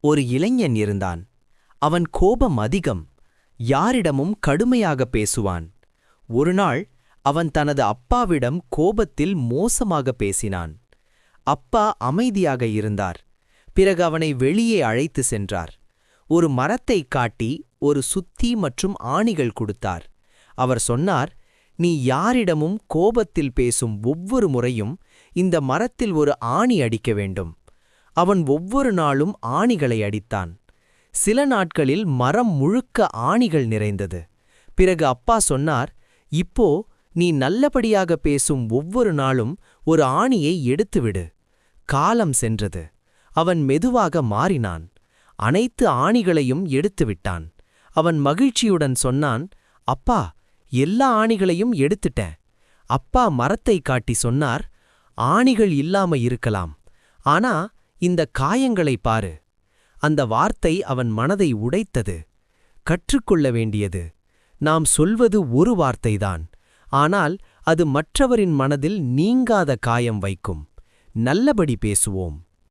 ஒரு இளைஞன் இருந்தான். அவன் கோபம் அதிகம். யாரிடமும் கடுமையாக பேசுவான். ஒருநாள் அவன் தனது அப்பாவிடம் கோபத்தில் மோசமாக பேசினான். அப்பா அமைதியாக இருந்தார். பிறகு அவனை வெளியே அழைத்து சென்றார். ஒரு மரத்தைக் காட்டி ஒரு சுத்தி மற்றும் ஆணிகள் கொடுத்தார். அவர் சொன்னார், நீ யாரிடமும் கோபத்தில் பேசும் ஒவ்வொரு முறையும் இந்த மரத்தில் ஒரு ஆணி அடிக்க வேண்டும். அவன் ஒவ்வொரு நாளும் ஆணிகளை அடித்தான். சில நாட்களில் மரம் முழுக்க ஆணிகள் நிறைந்தது. பிறகு அப்பா சொன்னார், இப்போ நீ நல்லபடியாக பேசும் ஒவ்வொரு நாளும் ஒரு ஆணியை எடுத்துவிடு. காலம் சென்றது. அவன் மெதுவாக மாறினான். அனைத்து ஆணிகளையும் எடுத்துவிட்டான். அவன் மகிழ்ச்சியுடன் சொன்னான், அப்பா, எல்லா ஆணிகளையும் எடுத்துட்டேன். அப்பா மரத்தை காட்டி சொன்னார், ஆணிகள் இல்லாம இருக்கலாம், ஆனா இந்த காயங்களை பாரு. அந்த வார்த்தை அவன் மனதை உடைத்தது. கற்றுக்கொள்ள வேண்டியது, நாம் சொல்வது ஒரு வார்த்தைதான், ஆனால் அது மற்றவரின் மனதில் நீங்காத காயம் வைக்கும். நல்லபடி பேசுவோம்.